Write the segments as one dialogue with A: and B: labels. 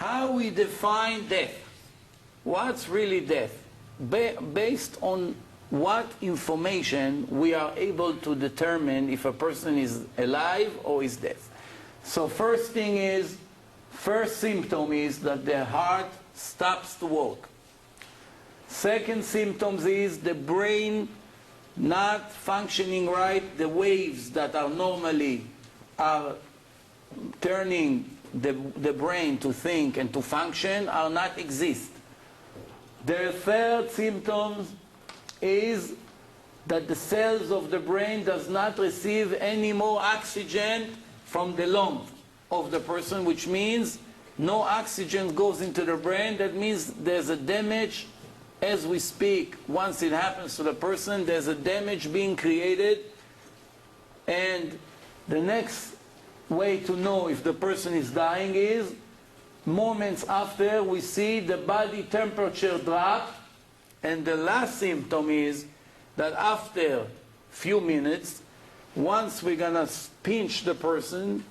A: how we define death. What's really death? Based on what information we are able to determine if a person is alive or is dead. So first symptom is that the heart stops to work. Second symptom is the brain not functioning right. The waves that are normally turning the brain to think and to function are not exist. The third symptom is that the cells of the brain does not receive any more oxygen from the lung of the person, which means no oxygen goes into the brain. That means there's a damage as we speak. Once it happens to the person, there's a damage being created. And the next way to know if the person is dying is moments after we see the body temperature drop. And the last symptom is that after few minutes, once we're going to pinch the person,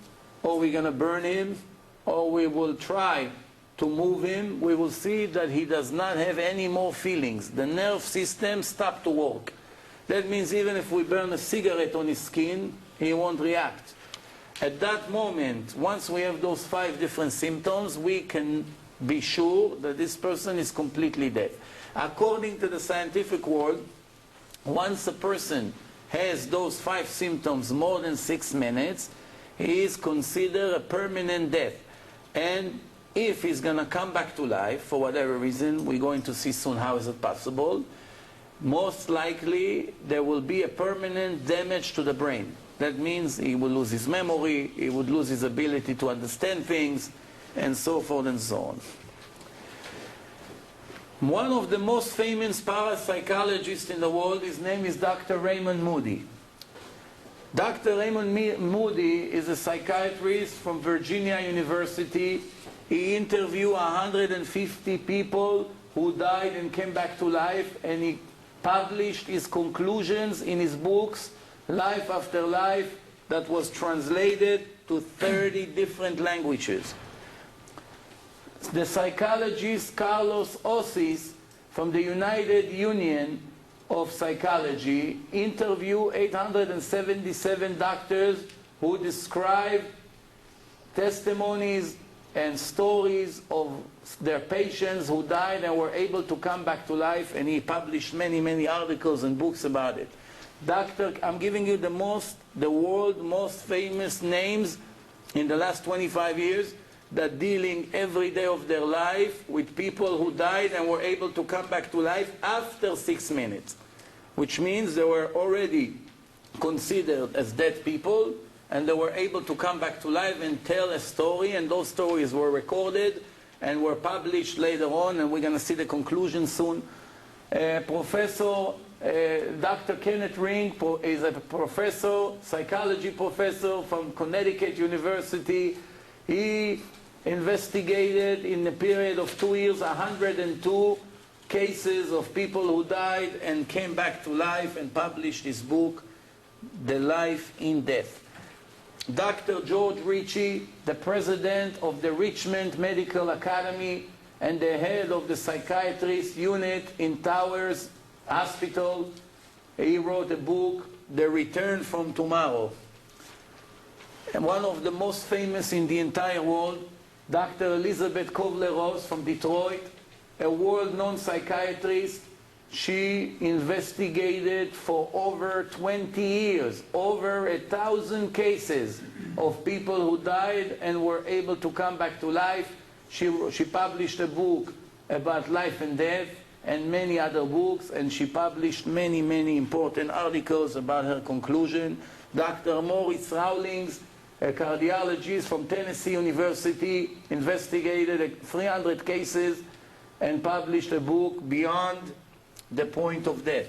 A: or we're going to burn him, or we will try to move him, we will see that he does not have any more feelings. The nerve system stopped to work. That means even if we burn a cigarette on his skin, he won't react. At that moment, once we have those 5 different symptoms, we can be sure that this person is completely dead. According to the scientific world, once a person has those 5 symptoms more than 6 minutes, he is considered a permanent death. And if he's going to come back to life, for whatever reason, we're going to see soon how is it possible, most likely there will be a permanent damage to the brain. That means he will lose his memory, he would lose his ability to understand things, and so forth and so on. One of the most famous parapsychologists in the world, his name is Dr. Raymond Moody. Dr. Raymond Moody is a psychiatrist from Virginia University. He interviewed 150 people who died and came back to life, and he published his conclusions in his books, Life After Life, that was translated to 30 different languages. The psychologist Carlos Osis from the United Union of Psychology interviewed 877 doctors who described testimonies and stories of their patients who died and were able to come back to life, and he published many articles and books about it. I'm giving you the world's most famous names in the last 25 years that dealing every day of their life with people who died and were able to come back to life after 6 minutes, which means they were already considered as dead people, and they were able to come back to life and tell a story, and those stories were recorded and were published later on, and we're going to see the conclusion soon. Dr. Kenneth Ring is a professor, psychology professor from Connecticut University. He investigated in a period of 2 years 102 cases of people who died and came back to life, and published his book, The Life in Death. Dr. George Ritchie, the president of the Richmond Medical Academy and the head of the psychiatrist unit in Towers Hospital, he wrote a book, The Return from Tomorrow. And one of the most famous in the entire world, Dr. Elizabeth Kubler-Ross from Detroit, a world-known psychiatrist. She investigated for over 20 years, over 1,000 cases of people who died and were able to come back to life. She published a book about life and death and many other books, and she published many important articles about her conclusion. Dr. Maurice Rawlings, a cardiologist from Tennessee University, investigated 300 cases and published a book, Beyond the Point of Death.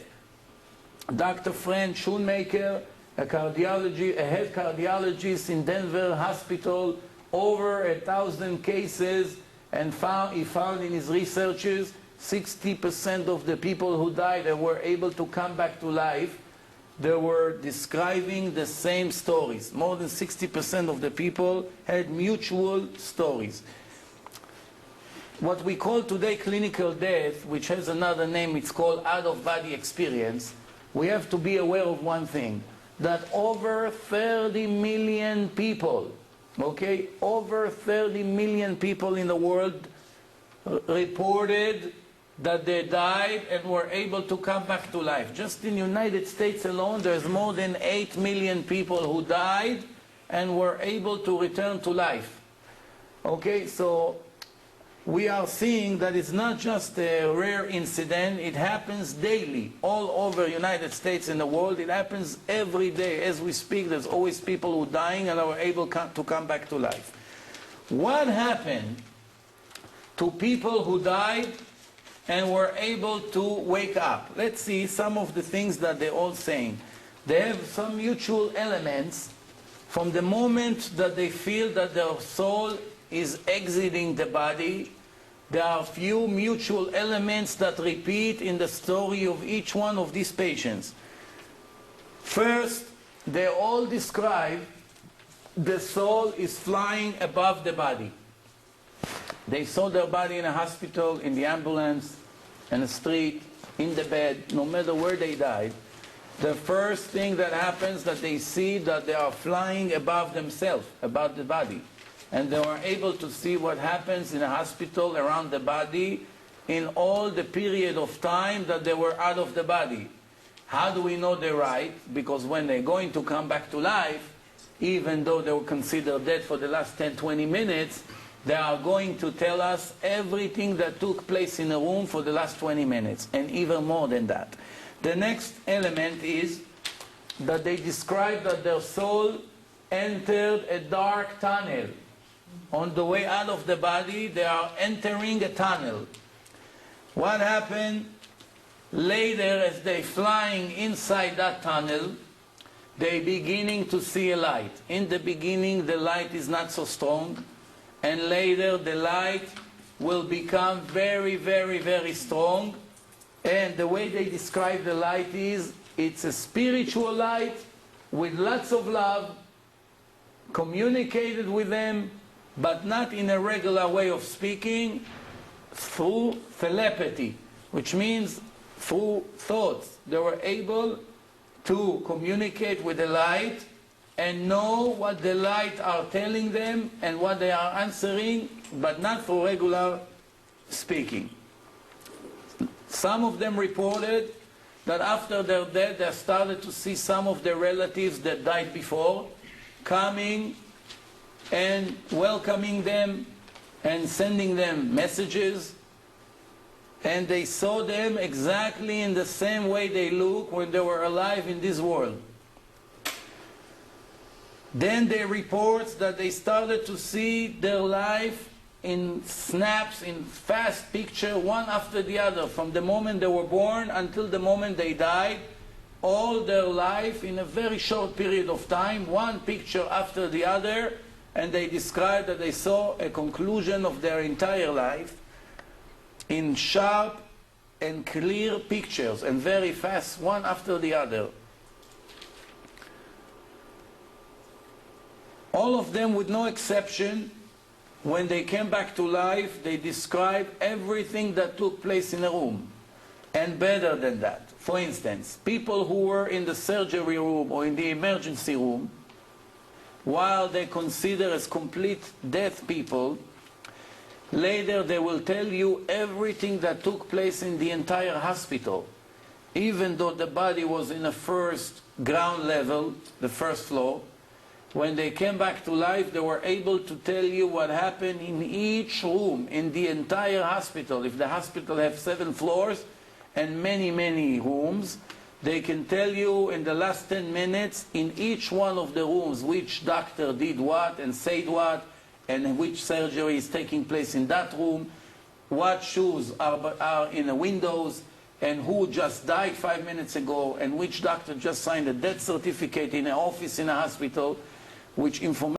A: Dr. Frank Schoonmaker, a head cardiologist in Denver Hospital, over 1,000 cases, and he found in his researches 60% of the people who died and were able to come back to life, they were describing the same stories. More than 60% of the people had mutual stories. what we call today clinical death, which has another name, it's called out-of-body experience, we have to be aware of one thing, that over 30 million people, okay, over 30 million people in the world reported that they died and were able to come back to life. Just in the United States alone, there's more than 8 million people who died and were able to return to life. Okay, so we are seeing that it's not just a rare incident, it happens daily, all over the United States and the world. It happens every day. As we speak, there's always people who are dying and are able to come back to life. What happened to people who died and were able to wake up? Let's see some of the things that they're all saying. They have some mutual elements from the moment that they feel that their soul is exiting the body. There are few mutual elements that repeat in the story of each one of these patients. First, they all describe the soul is flying above the body. They saw their body in a hospital, in the ambulance, in the street, in the bed, no matter where they died. The first thing that happens that they see that they are flying above themselves, above the body. And they were able to see what happens in a hospital around the body in all the period of time that they were out of the body. How do we know they're right? Because when they're going to come back to life, even though they were considered dead for the last 10, 20 minutes, they are going to tell us everything that took place in a room for the last 20 minutes, and even more than that. The next element is that they describe that their soul entered a dark tunnel. On the way out of the body, they are entering a tunnel. What happened later as they're flying inside that tunnel, they're beginning to see a light. In the beginning, the light is not so strong, and later the light will become very, very, very strong. And the way they describe the light is, it's a spiritual light with lots of love, communicated with them, but not in a regular way of speaking, through telepathy, which means through thoughts. They were able to communicate with the light and know what the light are telling them and what they are answering, but not for regular speaking. Some of them reported that after their death, they started to see some of their relatives that died before coming and welcoming them and sending them messages, and they saw them exactly in the same way they look when they were alive in this world. Then they report that they started to see their life in snaps, in fast picture, one after the other, from the moment they were born until the moment they died, all their life in a very short period of time, one picture after the other. And they described that they saw a conclusion of their entire life in sharp and clear pictures, and very fast, one after the other. All of them, with no exception, when they came back to life, they described everything that took place in a room. And better than that. For instance, people who were in the surgery room or in the emergency room, while they consider as complete dead people, later they will tell you everything that took place in the entire hospital. Even though the body was in the first ground level, the first floor, when they came back to life, they were able to tell you what happened in each room, in the entire hospital. If the hospital has 7 floors and many, many rooms, they can tell you in the last 10 minutes in each one of the rooms which doctor did what and said what, and which surgery is taking place in that room, what shoes are in the windows, and who just died 5 minutes ago, and which doctor just signed a death certificate in an office in a hospital, which information